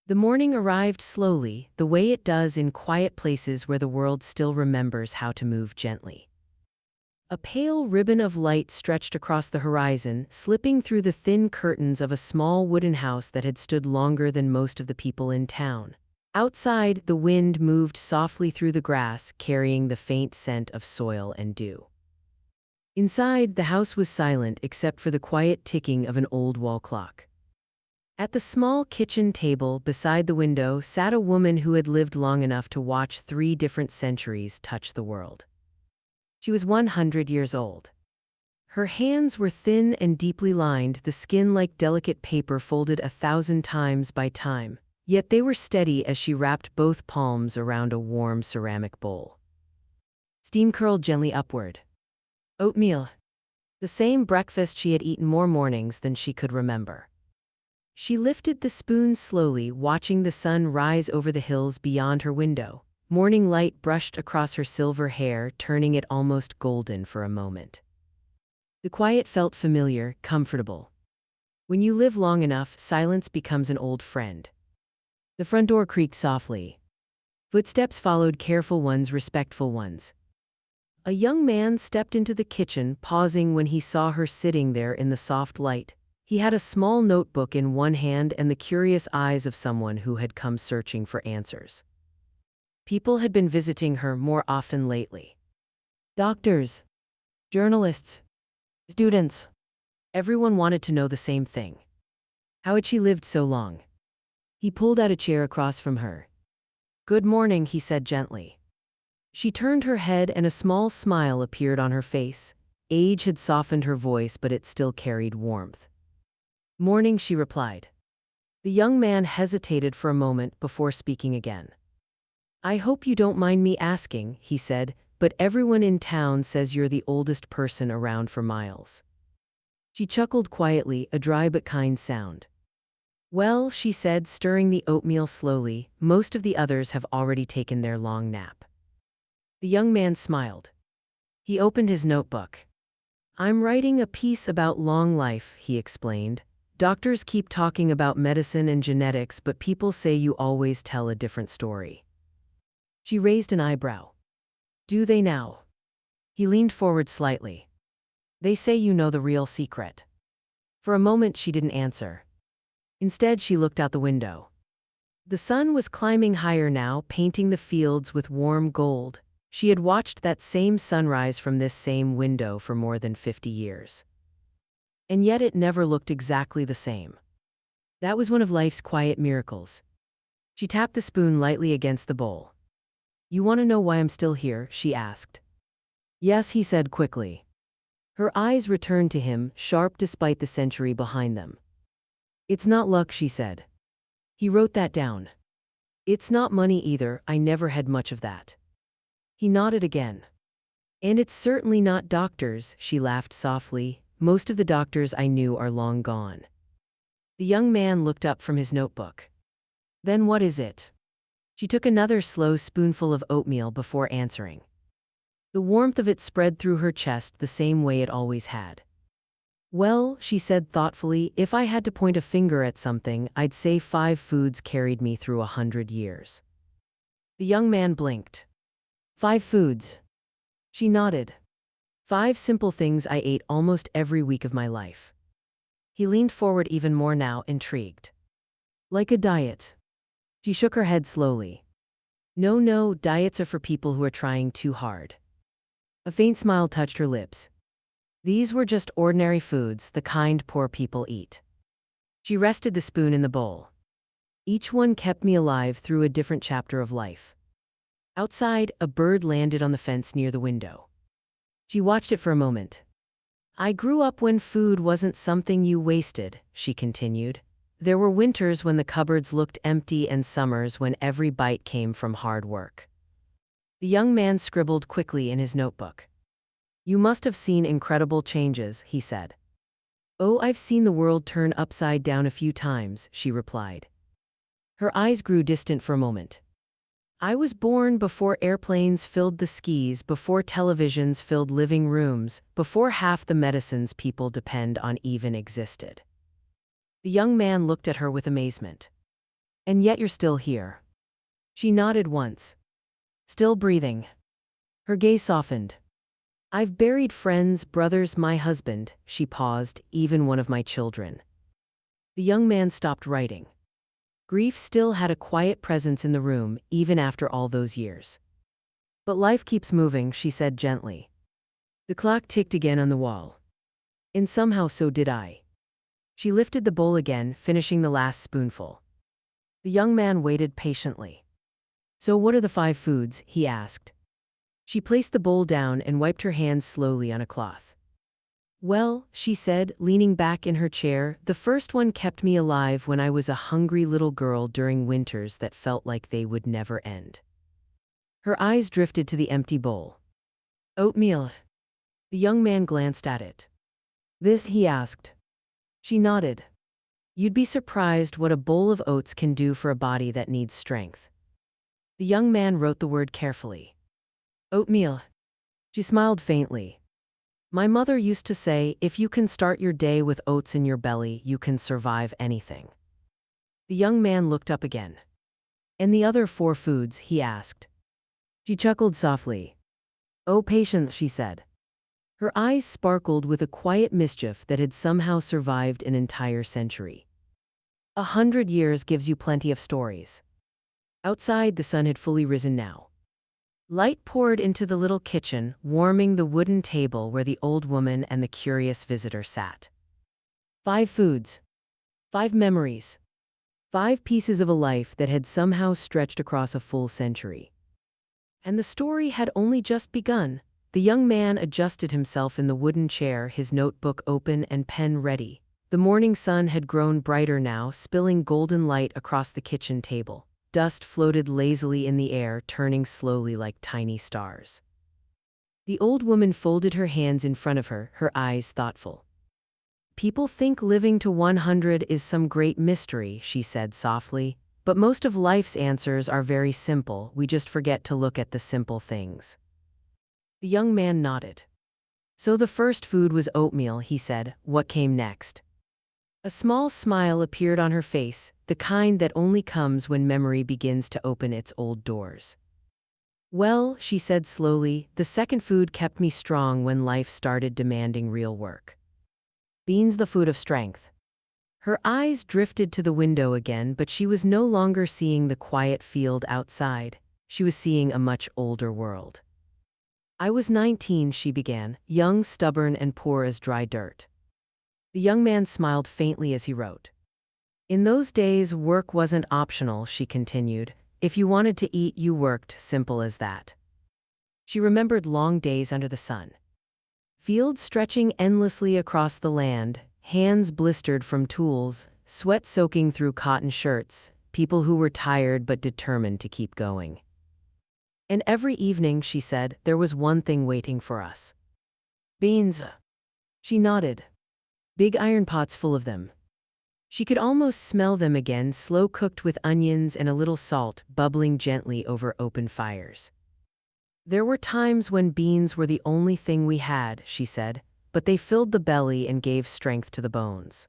The morning arrived slowly, the way it does in quiet places where the world still remembers how to move gently. A pale ribbon of light stretched across the horizon, slipping through the thin curtains of a small wooden house that had stood longer than most of the people in town. Outside, the wind moved softly through the grass, carrying the faint scent of soil and dew. Inside, the house was silent except for the quiet ticking of an old wall clock. At the small kitchen table beside the window sat a woman who had lived long enough to watch 3 different centuries touch the world. She was 100 years old. Her hands were thin and deeply lined, the skin like delicate paper folded 1,000 times by time, yet they were steady as she wrapped both palms around a warm ceramic bowl. Steam curled gently upward. Oatmeal. The same breakfast she had eaten more mornings than she could remember. She lifted the spoon slowly, watching the sun rise over the hills beyond her window. Morning light brushed across her silver hair, turning it almost golden for a moment. The quiet felt familiar, comfortable. When you live long enough, silence becomes an old friend. The front door creaked softly. Footsteps followed, careful ones, respectful ones. A young man stepped into the kitchen, pausing when he saw her sitting there in the soft light. He had a small notebook in one hand and the curious eyes of someone who had come searching for answers. People had been visiting her more often lately. Doctors, journalists, students. Everyone wanted to know the same thing. How had she lived so long? He pulled out a chair across from her. "Good morning," he said gently. She turned her head and a small smile appeared on her face. Age had softened her voice, but it still carried warmth. "Morning," she replied. The young man hesitated for a moment before speaking again. "I hope you don't mind me asking," he said, "but everyone in town says you're the oldest person around for miles." She chuckled quietly, a dry but kind sound. "Well," she said, stirring the oatmeal slowly, "most of the others have already taken their long nap." The young man smiled. He opened his notebook. "I'm writing a piece about long life," he explained. "Doctors keep talking about medicine and genetics, but people say you always tell a different story." She raised an eyebrow. "Do they now?" He leaned forward slightly. "They say you know the real secret." For a moment she didn't answer. Instead she looked out the window. The sun was climbing higher now, painting the fields with warm gold. She had watched that same sunrise from this same window for more than 50 years. And yet it never looked exactly the same. That was one of life's quiet miracles. She tapped the spoon lightly against the bowl. "You want to know why I'm still here?" she asked. "Yes," he said quickly. Her eyes returned to him, sharp despite the century behind them. "It's not luck," she said. He wrote that down. "It's not money either, I never had much of that." He nodded again. "And it's certainly not doctors," she laughed softly. "Most of the doctors I knew are long gone." The young man looked up from his notebook. "Then what is it?" She took another slow spoonful of oatmeal before answering. The warmth of it spread through her chest the same way it always had. "Well," she said thoughtfully, "if I had to point a finger at something, I'd say 5 foods carried me through 100 years." The young man blinked. "5 foods?" She nodded. "5 simple things I ate almost every week of my life." He leaned forward even more now, intrigued. "Like a diet?" She shook her head slowly. No, diets are for people who are trying too hard." A faint smile touched her lips. "These were just ordinary foods, the kind poor people eat." She rested the spoon in the bowl. "Each one kept me alive through a different chapter of life." Outside, a bird landed on the fence near the window. She watched it for a moment. "I grew up when food wasn't something you wasted," she continued. "There were winters when the cupboards looked empty and summers when every bite came from hard work." The young man scribbled quickly in his notebook. "You must have seen incredible changes," he said. "Oh, I've seen the world turn upside down a few times," she replied. Her eyes grew distant for a moment. "I was born before airplanes filled the skies, before televisions filled living rooms, before half the medicines people depend on even existed." The young man looked at her with amazement. And yet you're still here. She nodded once. Still breathing. Her gaze softened. I've buried friends, brothers, my husband, she paused, even one of my children. The young man stopped writing. Grief still had a quiet presence in the room, even after all those years. But life keeps moving, she said gently. The clock ticked again on the wall. And somehow so did I. She lifted the bowl again, finishing the last spoonful. The young man waited patiently. So what are the 5 foods? He asked. She placed the bowl down and wiped her hands slowly on a cloth. Well, she said, leaning back in her chair, the first one kept me alive when I was a hungry little girl during winters that felt like they would never end. Her eyes drifted to the empty bowl. Oatmeal. The young man glanced at it. This, he asked. She nodded. You'd be surprised what a bowl of oats can do for a body that needs strength. The young man wrote the word carefully. Oatmeal. She smiled faintly. My mother used to say, if you can start your day with oats in your belly, you can survive anything. The young man looked up again. And the other 4 foods, he asked. She chuckled softly. Oh, patience, she said. Her eyes sparkled with a quiet mischief that had somehow survived an entire century. 100 years gives you plenty of stories. Outside, the sun had fully risen now. Light poured into the little kitchen, warming the wooden table where the old woman and the curious visitor sat. 5 foods. 5 memories. 5 pieces of a life that had somehow stretched across a full century. And the story had only just begun. The young man adjusted himself in the wooden chair, his notebook open and pen ready. The morning sun had grown brighter now, spilling golden light across the kitchen table. Dust floated lazily in the air, turning slowly like tiny stars. The old woman folded her hands in front of her, her eyes thoughtful. People think living to 100 is some great mystery, she said softly, but most of life's answers are very simple, we just forget to look at the simple things. The young man nodded. So the first food was oatmeal, he said. What came next? A small smile appeared on her face, the kind that only comes when memory begins to open its old doors. Well, she said slowly, the second food kept me strong when life started demanding real work. Beans, the food of strength. Her eyes drifted to the window again, but she was no longer seeing the quiet field outside. She was seeing a much older world. I was 19, she began, young, stubborn, and poor as dry dirt. The young man smiled faintly as he wrote. In those days, work wasn't optional, she continued. If you wanted to eat, you worked, simple as that. She remembered long days under the sun. Fields stretching endlessly across the land, hands blistered from tools, sweat soaking through cotton shirts, people who were tired but determined to keep going. And every evening, she said, there was one thing waiting for us. Beans. She nodded. Big iron pots full of them. She could almost smell them again, slow cooked with onions and a little salt, bubbling gently over open fires. There were times when beans were the only thing we had, she said, but they filled the belly and gave strength to the bones.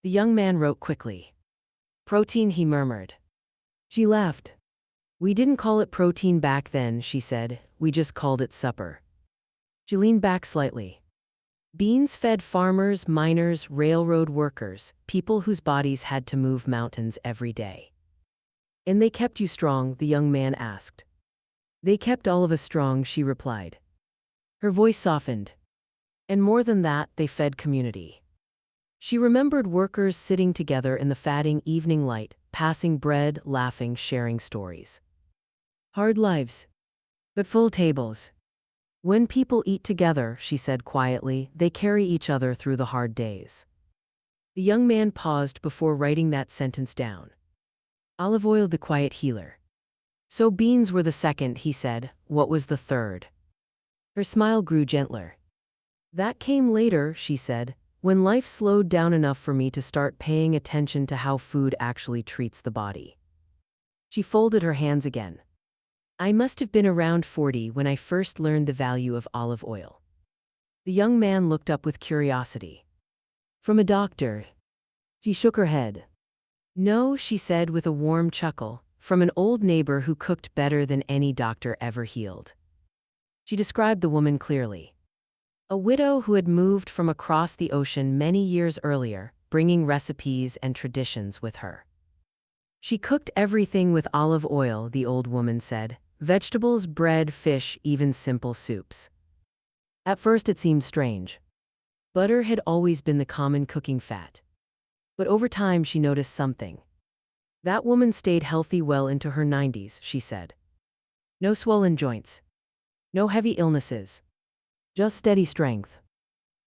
The young man wrote quickly. Protein, he murmured. She laughed. We didn't call it protein back then, she said, we just called it supper. She leaned back slightly. Beans fed farmers, miners, railroad workers, people whose bodies had to move mountains every day. And they kept you strong, the young man asked. They kept all of us strong, she replied. Her voice softened. And more than that, they fed community. She remembered workers sitting together in the fading evening light, passing bread, laughing, sharing stories. Hard lives, but full tables. When people eat together, she said quietly, they carry each other through the hard days. The young man paused before writing that sentence down. Olive oil, the quiet healer. So beans were the second, he said. What was the third? Her smile grew gentler. That came later, she said, when life slowed down enough for me to start paying attention to how food actually treats the body. She folded her hands again. I must have been around 40 when I first learned the value of olive oil. The young man looked up with curiosity. From a doctor. She shook her head. No, she said with a warm chuckle, from an old neighbor who cooked better than any doctor ever healed. She described the woman clearly. A widow who had moved from across the ocean many years earlier, bringing recipes and traditions with her. She cooked everything with olive oil, the old woman said. Vegetables, bread, fish, even simple soups. At first it seemed strange. Butter had always been the common cooking fat. But over time she noticed something. That woman stayed healthy well into her 90s, she said. No swollen joints. No heavy illnesses. Just steady strength.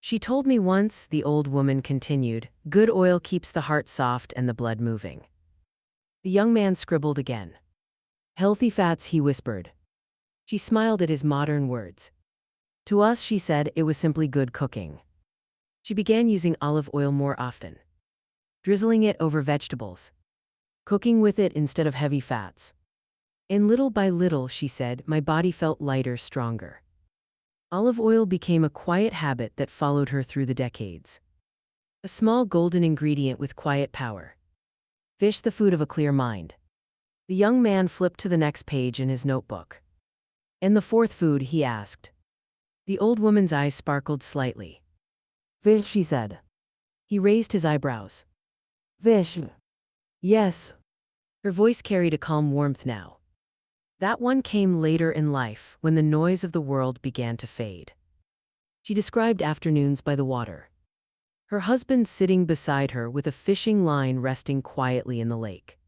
She told me once, the old woman continued, good oil keeps the heart soft and the blood moving. The young man scribbled again. Healthy fats, he whispered. She smiled at his modern words. To us, she said, it was simply good cooking. She began using olive oil more often. Drizzling it over vegetables. Cooking with it instead of heavy fats. And little by little, she said, my body felt lighter, stronger. Olive oil became a quiet habit that followed her through the decades. A small golden ingredient with quiet power. Fish, the food of a clear mind. The young man flipped to the next page in his notebook. And the fourth food, he asked. The old woman's eyes sparkled slightly. Fish, she said. He raised his eyebrows. Fish. Yes. Her voice carried a calm warmth now. That one came later in life, when the noise of the world began to fade. She described afternoons by the water. Her husband sitting beside her with a fishing line resting quietly in the lake.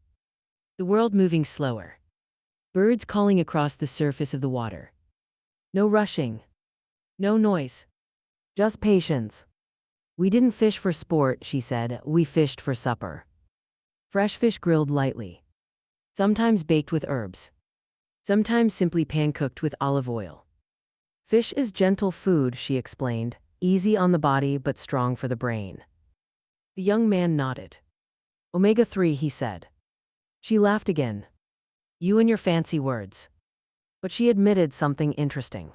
The world moving slower. Birds calling across the surface of the water. No rushing. No noise. Just patience. We didn't fish for sport, she said, we fished for supper. Fresh fish grilled lightly. Sometimes baked with herbs. Sometimes simply pan-cooked with olive oil. Fish is gentle food, she explained, easy on the body but strong for the brain. The young man nodded. Omega-3, he said. She laughed again. You and your fancy words. But she admitted something interesting.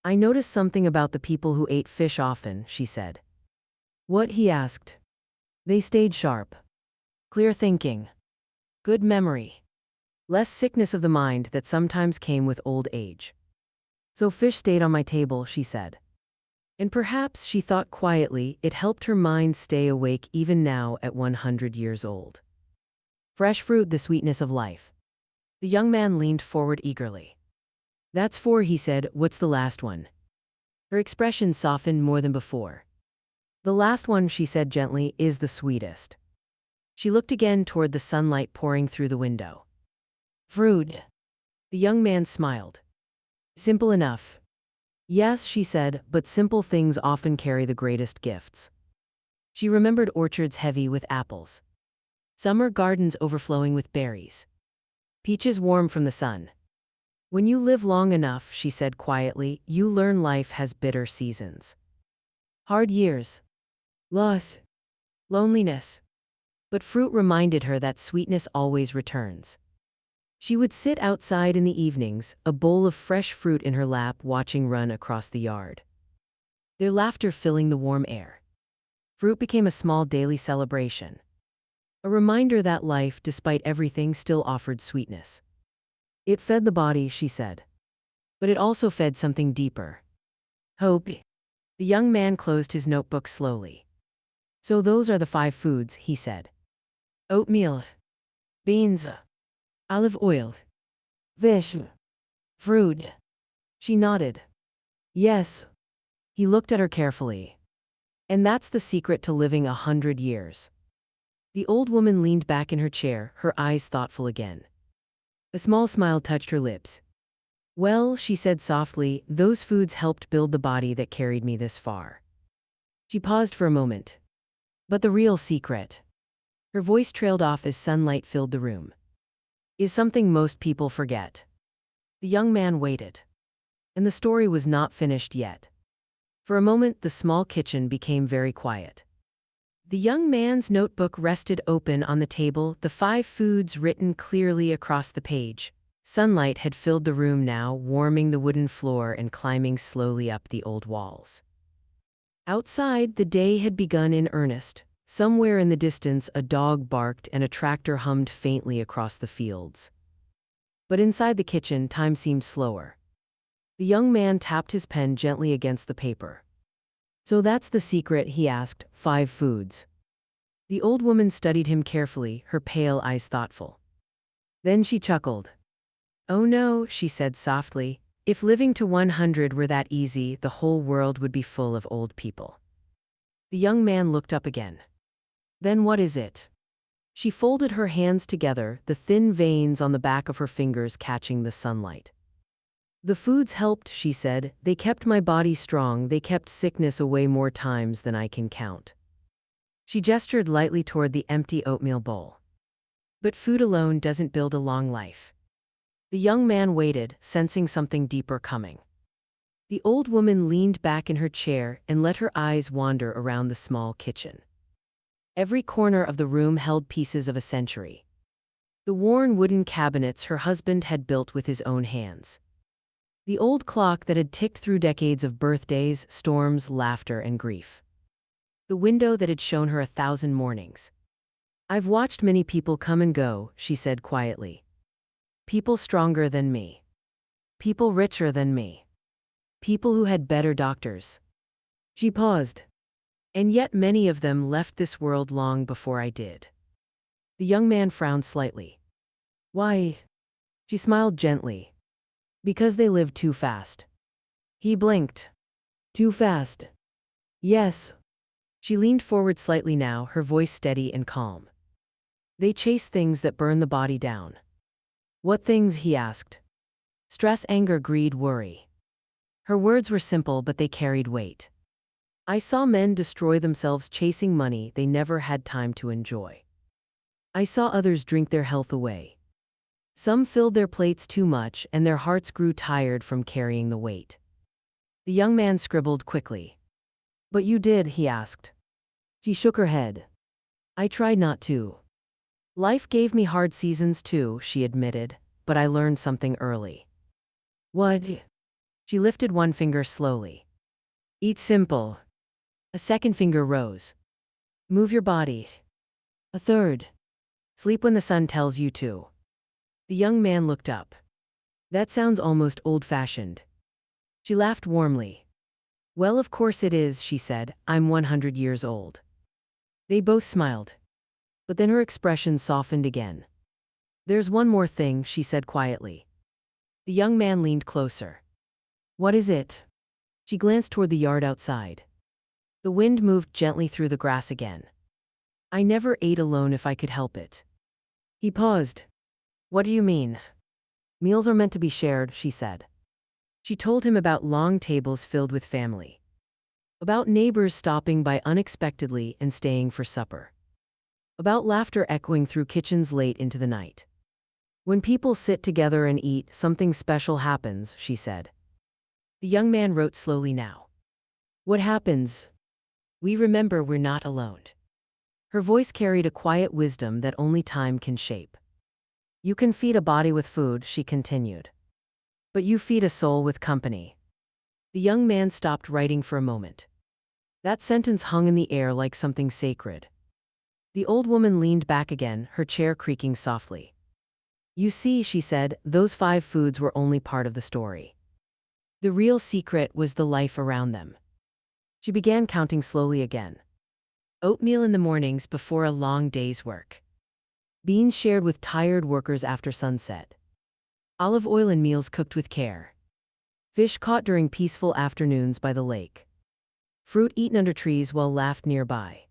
I noticed something about the people who ate fish often, she said. What, he asked. They stayed sharp. Clear thinking. Good memory. Less sickness of the mind that sometimes came with old age. So fish stayed on my table, she said. And perhaps, she thought quietly, it helped her mind stay awake even now at 100 years old. Fresh fruit, the sweetness of life. The young man leaned forward eagerly. That's four, he said, what's the last one? Her expression softened more than before. The last one, she said gently, is the sweetest. She looked again toward the sunlight pouring through the window. Fruit. The young man smiled. Simple enough. Yes, she said, but simple things often carry the greatest gifts. She remembered orchards heavy with apples. Summer gardens overflowing with berries. Peaches warm from the sun. When you live long enough, she said quietly, you learn life has bitter seasons. Hard years. Loss. Loneliness. But fruit reminded her that sweetness always returns. She would sit outside in the evenings, a bowl of fresh fruit in her lap, watching run across the yard. Their laughter filling the warm air. Fruit became a small daily celebration. A reminder that life, despite everything, still offered sweetness. It fed the body, she said. But it also fed something deeper. Hope. The young man closed his notebook slowly. So those are the 5 foods, he said. Oatmeal. Beans. Olive oil. Fish. Fruit. She nodded. Yes. He looked at her carefully. And that's the secret to living 100 years. The old woman leaned back in her chair, her eyes thoughtful again. A small smile touched her lips. Well, she said softly, those foods helped build the body that carried me this far. She paused for a moment. But the real secret. Her voice trailed off as sunlight filled the room. Is something most people forget. The young man waited. And the story was not finished yet. For a moment, the small kitchen became very quiet. The young man's notebook rested open on the table, the 5 foods written clearly across the page. Sunlight had filled the room now, warming the wooden floor and climbing slowly up the old walls. Outside, the day had begun in earnest. Somewhere in the distance, a dog barked and a tractor hummed faintly across the fields. But inside the kitchen, time seemed slower. The young man tapped his pen gently against the paper. "So that's the secret?" he asked. "5 foods." The old woman studied him carefully, her pale eyes thoughtful. Then she chuckled. "Oh no," she said softly. "If living to 100 were that easy, the whole world would be full of old people." The young man looked up again. "Then what is it?" She folded her hands together, the thin veins on the back of her fingers catching the sunlight. "The foods helped," she said. "They kept my body strong, they kept sickness away more times than I can count." She gestured lightly toward the empty oatmeal bowl. "But food alone doesn't build a long life." The young man waited, sensing something deeper coming. The old woman leaned back in her chair and let her eyes wander around the small kitchen. Every corner of the room held pieces of a century. The worn wooden cabinets her husband had built with his own hands. The old clock that had ticked through decades of birthdays, storms, laughter, and grief. The window that had shown her 1,000 mornings. "I've watched many people come and go," she said quietly. "People stronger than me. People richer than me. People who had better doctors." She paused. "And yet many of them left this world long before I did." The young man frowned slightly. "Why?" She smiled gently. "Because they lived too fast." He blinked. "Too fast?" "Yes." She leaned forward slightly now, her voice steady and calm. "They chase things that burn the body down." "What things?" he asked. "Stress, anger, greed, worry." Her words were simple, but they carried weight. "I saw men destroy themselves chasing money they never had time to enjoy. I saw others drink their health away. Some filled their plates too much, and their hearts grew tired from carrying the weight." The young man scribbled quickly. "But you did?" he asked. She shook her head. "I tried not to. Life gave me hard seasons too," she admitted, "but I learned something early." "What?" She lifted one finger slowly. "Eat simple." A second finger rose. "Move your body." A third. "Sleep when the sun tells you to." The young man looked up. "That sounds almost old-fashioned." She laughed warmly. "Well, of course it is," she said. "I'm 100 years old." They both smiled. But then her expression softened again. "There's one more thing," she said quietly. The young man leaned closer. "What is it?" She glanced toward the yard outside. The wind moved gently through the grass again. "I never ate alone if I could help it." He paused. "What do you mean?" "Meals are meant to be shared," she said. She told him about long tables filled with family. About neighbors stopping by unexpectedly and staying for supper. About laughter echoing through kitchens late into the night. "When people sit together and eat, something special happens," she said. The young man wrote slowly now. "What happens? We remember we're not alone." Her voice carried a quiet wisdom that only time can shape. "You can feed a body with food," she continued. "But you feed a soul with company." The young man stopped writing for a moment. That sentence hung in the air like something sacred. The old woman leaned back again, her chair creaking softly. "You see," she said, "those 5 foods were only part of the story. The real secret was the life around them." She began counting slowly again. Oatmeal in the mornings before a long day's work. Beans shared with tired workers after sunset. Olive oil in meals cooked with care. Fish caught during peaceful afternoons by the lake. Fruit eaten under trees while laughed nearby.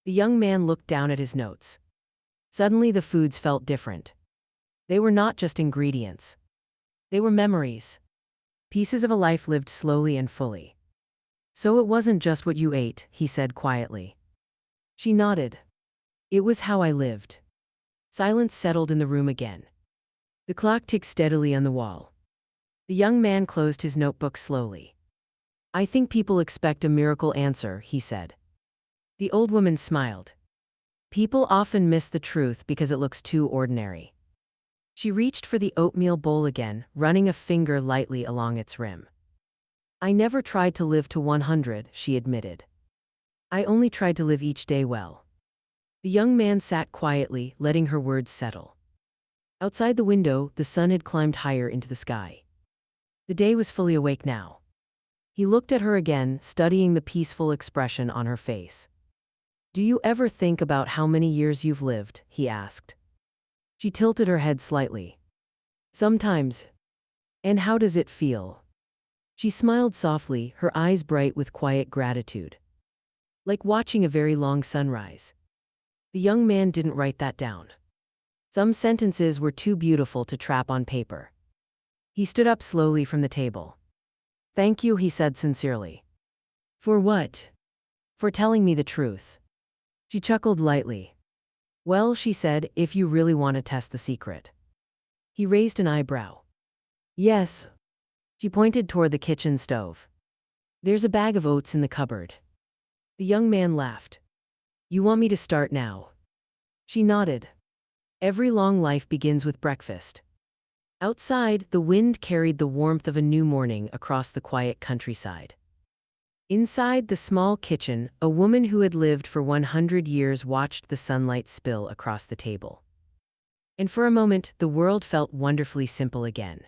The young man looked down at his notes. Suddenly the foods felt different. They were not just ingredients. They were memories. Pieces of a life lived slowly and fully. "So it wasn't just what you ate," he said quietly. She nodded. "It was how I lived." Silence settled in the room again. The clock ticked steadily on the wall. The young man closed his notebook slowly. "I think people expect a miracle answer," he said. The old woman smiled. "People often miss the truth because it looks too ordinary." She reached for the oatmeal bowl again, running a finger lightly along its rim. "I never tried to live to 100, she admitted. I only tried to live each day well. The young man sat quietly, letting her words settle. Outside the window, the sun had climbed higher into the sky. The day was fully awake now. He looked at her again, studying the peaceful expression on her face. Do you ever think about how many years you've lived? He asked. She tilted her head slightly. Sometimes. And how does it feel? She smiled softly, her eyes bright with quiet gratitude. Like watching a very long sunrise. The young man didn't write that down. Some sentences were too beautiful to trap on paper. He stood up slowly from the table. Thank you, he said sincerely. For what? For telling me the truth. She chuckled lightly. Well, she said, if you really want to test the secret. He raised an eyebrow. Yes. She pointed toward the kitchen stove. There's a bag of oats in the cupboard. The young man laughed. You want me to start now? She nodded. Every long life begins with breakfast. Outside, the wind carried the warmth of a new morning across the quiet countryside. Inside the small kitchen, a woman who had lived for 100 years watched the sunlight spill across the table. And for a moment, the world felt wonderfully simple again.